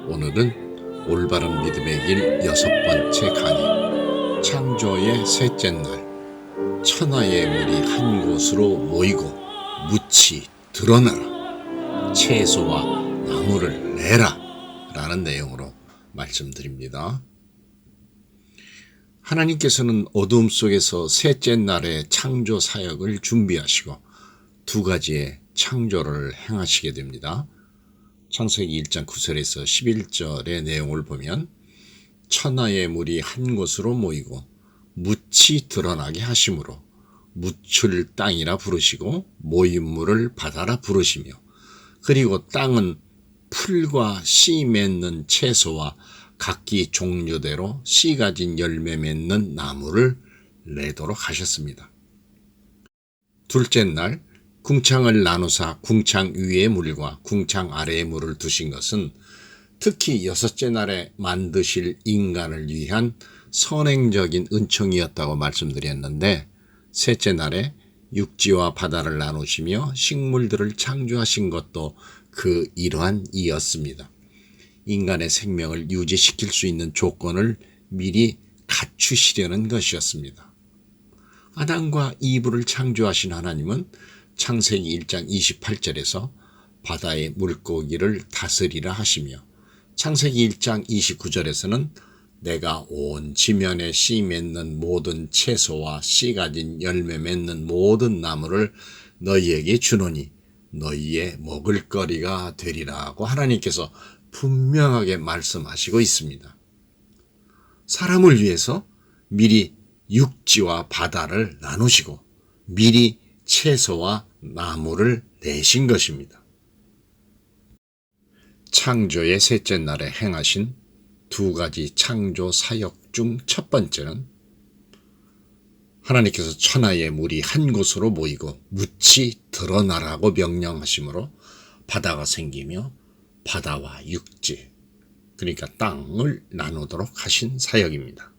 오늘은 올바른 믿음의 길 6번째 강의, 창조의 셋째 날, 천하의 물이 한 곳으로 모이고 묻이 드러나라, 채소와 나무를 내라 라는 내용으로 말씀드립니다. 하나님께서는 어두움 속에서 셋째 날의 창조 사역을 준비하시고 두 가지의 창조를 행하시게 됩니다. 창세기 1장 9절에서 11절의 내용을 보면 천하의 물이 한 곳으로 모이고 묻이 드러나게 하심으로 묻을 땅이라 부르시고 모인 물을 바다라 부르시며, 그리고 땅은 풀과 씨 맺는 채소와 각기 종류대로 씨 가진 열매 맺는 나무를 내도록 하셨습니다. 둘째 날 궁창을 나누사 궁창 위의 물과 궁창 아래의 물을 두신 것은 특히 여섯째 날에 만드실 인간을 위한 선행적인 은총이었다고 말씀드렸는데, 셋째 날에 육지와 바다를 나누시며 식물들을 창조하신 것도 그 이러한 이였습니다. 인간의 생명을 유지시킬 수 있는 조건을 미리 갖추시려는 것이었습니다. 아담과 이브를 창조하신 하나님은 창세기 1장 28절에서 바다의 물고기를 다스리라 하시며, 창세기 1장 29절에서는 내가 온 지면에 씨 맺는 모든 채소와 씨 가진 열매 맺는 모든 나무를 너희에게 주노니 너희의 먹을거리가 되리라고 하나님께서 분명하게 말씀하시고 있습니다. 사람을 위해서 미리 육지와 바다를 나누시고 미리 채소와 나무를 내신 것입니다. 창조의 셋째 날에 행하신 두 가지 창조 사역 중 첫 번째는 하나님께서 천하의 물이 한 곳으로 모이고 묻이 드러나라고 명령하심으로 바다가 생기며 바다와 육지, 그러니까 땅을 나누도록 하신 사역입니다.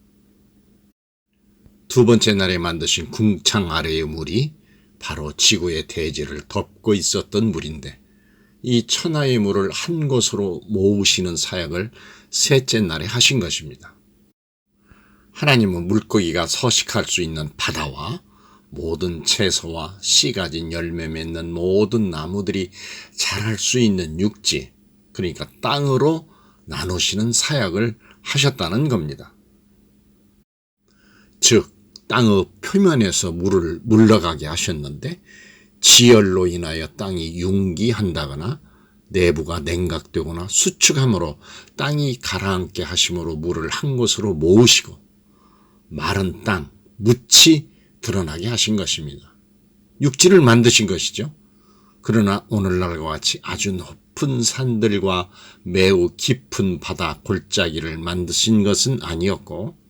두 번째 날에 만드신 궁창 아래의 물이 바로 지구의 대지를 덮고 있었던 물인데, 이 천하의 물을 한 곳으로 모으시는 사역을 셋째 날에 하신 것입니다. 하나님은 물고기가 서식할 수 있는 바다와 모든 채소와 씨 가진 열매 맺는 모든 나무들이 자랄 수 있는 육지, 그러니까 땅으로 나누시는 사역을 하셨다는 겁니다. 즉 땅의 표면에서 물을 물러가게 하셨는데, 지열로 인하여 땅이 융기한다거나 내부가 냉각되거나 수축함으로 땅이 가라앉게 하심으로 물을 한 곳으로 모으시고 마른 땅, 묻이 드러나게 하신 것입니다. 육지를 만드신 것이죠. 그러나 오늘날과 같이 아주 높은 산들과 매우 깊은 바다 골짜기를 만드신 것은 아니었고,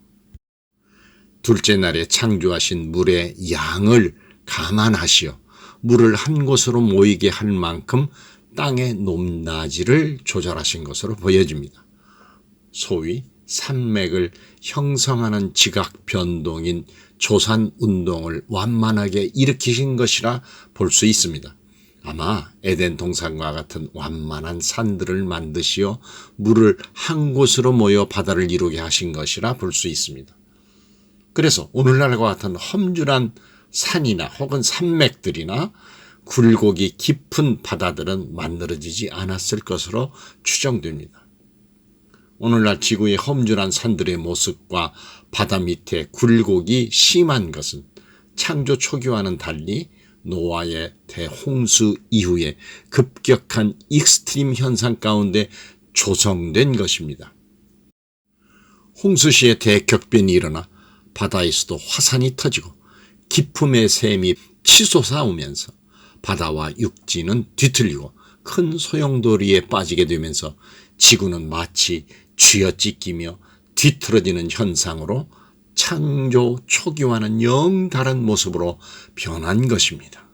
둘째 날에 창조하신 물의 양을 감안하시어 물을 한 곳으로 모이게 할 만큼 땅의 높낮이를 조절하신 것으로 보여집니다. 소위 산맥을 형성하는 지각 변동인 조산 운동을 완만하게 일으키신 것이라 볼 수 있습니다. 아마 에덴 동산과 같은 완만한 산들을 만드시어 물을 한 곳으로 모여 바다를 이루게 하신 것이라 볼 수 있습니다. 그래서 오늘날과 같은 험준한 산이나 혹은 산맥들이나 굴곡이 깊은 바다들은 만들어지지 않았을 것으로 추정됩니다. 오늘날 지구의 험준한 산들의 모습과 바다 밑에 굴곡이 심한 것은 창조 초기와는 달리 노아의 대홍수 이후에 급격한 익스트림 현상 가운데 조성된 것입니다. 홍수 시에 대격변이 일어나 바다에서도 화산이 터지고 깊음의 샘이 치솟아오면서 바다와 육지는 뒤틀리고 큰 소용돌이에 빠지게 되면서 지구는 마치 쥐어찢기며 뒤틀어지는 현상으로 창조 초기와는 영 다른 모습으로 변한 것입니다.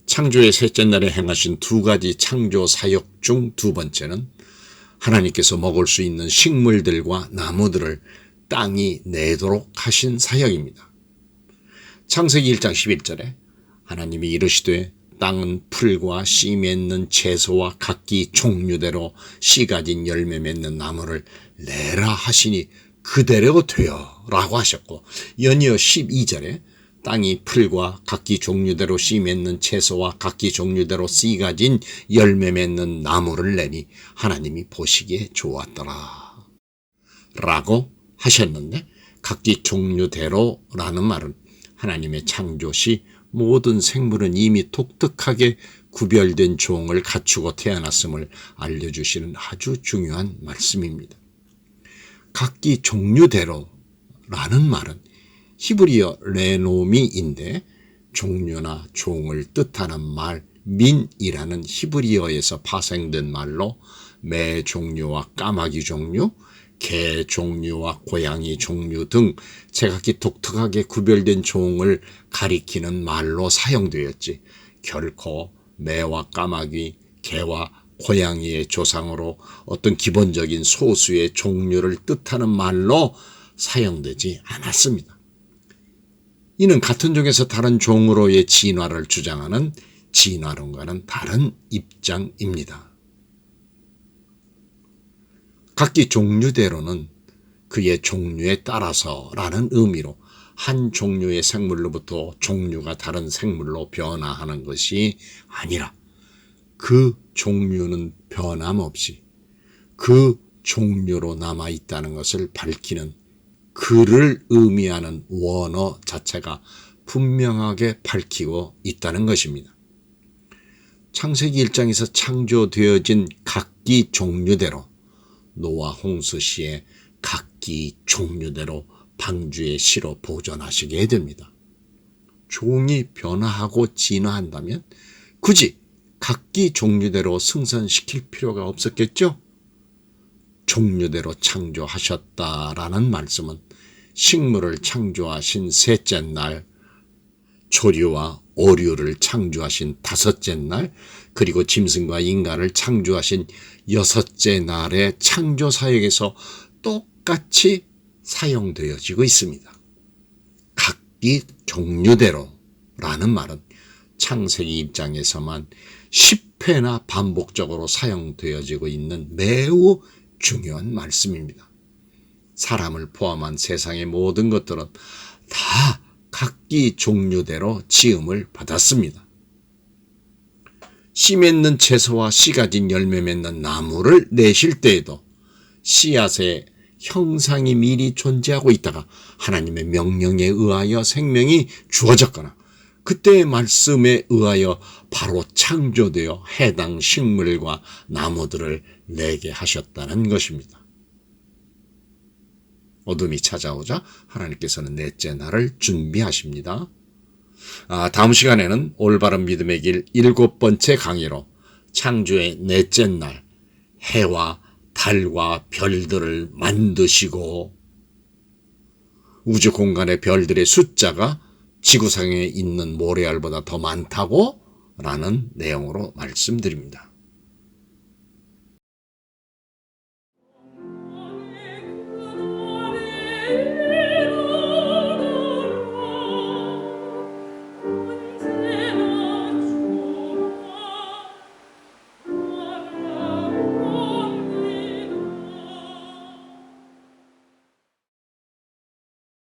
창조의 셋째 날에 행하신 두 가지 창조 사역 중 두 번째는 하나님께서 먹을 수 있는 식물들과 나무들을 땅이 내도록 하신 사역입니다. 창세기 1장 11절에 하나님이 이르시되 땅은 풀과 씨 맺는 채소와 각기 종류대로 씨 가진 열매 맺는 나무를 내라 하시니 그대로 되어 라고 하셨고, 연이어 12절에 땅이 풀과 각기 종류대로 씨 맺는 채소와 각기 종류대로 씨 가진 열매 맺는 나무를 내니 하나님이 보시기에 좋았더라 라고 하셨는데, 각기 종류대로라는 말은 하나님의 창조시 모든 생물은 이미 독특하게 구별된 종을 갖추고 태어났음을 알려주시는 아주 중요한 말씀입니다. 각기 종류대로라는 말은 히브리어 레노미인데, 종류나 종을 뜻하는 말 민이라는 히브리어에서 파생된 말로 매 종류와 까마귀 종류, 개 종류와 고양이 종류 등 제각기 독특하게 구별된 종을 가리키는 말로 사용되었지, 결코 매와 까마귀, 개와 고양이의 조상으로 어떤 기본적인 소수의 종류를 뜻하는 말로 사용되지 않았습니다. 이는 같은 종에서 다른 종으로의 진화를 주장하는 진화론과는 다른 입장입니다. 각기 종류대로는 그의 종류에 따라서라는 의미로 한 종류의 생물로부터 종류가 다른 생물로 변화하는 것이 아니라, 그 종류는 변함없이 그 종류로 남아있다는 것을 밝히는 그를 의미하는 원어 자체가 분명하게 밝히고 있다는 것입니다. 창세기 1장에서 창조되어진 각기 종류대로 노아 홍수 시에 각기 종류대로 방주의 시로 보존하시게 됩니다. 종이 변화하고 진화한다면 굳이 각기 종류대로 승선시킬 필요가 없었겠죠? 종류대로 창조하셨다라는 말씀은 식물을 창조하신 셋째 날, 조류와 오류를 창조하신 다섯째 날, 그리고 짐승과 인간을 창조하신 여섯째 날의 창조 사역에서 똑같이 사용되어지고 있습니다. 각기 종류대로라는 말은 창세기 입장에서만 10회나 반복적으로 사용되어지고 있는 매우 중요한 말씀입니다. 사람을 포함한 세상의 모든 것들은 다 각기 종류대로 지음을 받았습니다. 씨 맺는 채소와 씨 가진 열매 맺는 나무를 내실 때에도 씨앗의 형상이 미리 존재하고 있다가 하나님의 명령에 의하여 생명이 주어졌거나 그때의 말씀에 의하여 바로 창조되어 해당 식물과 나무들을 내게 하셨다는 것입니다. 어둠이 찾아오자 하나님께서는 넷째 날을 준비하십니다. 다음 시간에는 올바른 믿음의 길 7번째 강의로 창조의 넷째 날, 해와 달과 별들을 만드시고 우주 공간의 별들의 숫자가 지구상에 있는 모래알보다 더 많다고 라는 내용으로 말씀드립니다.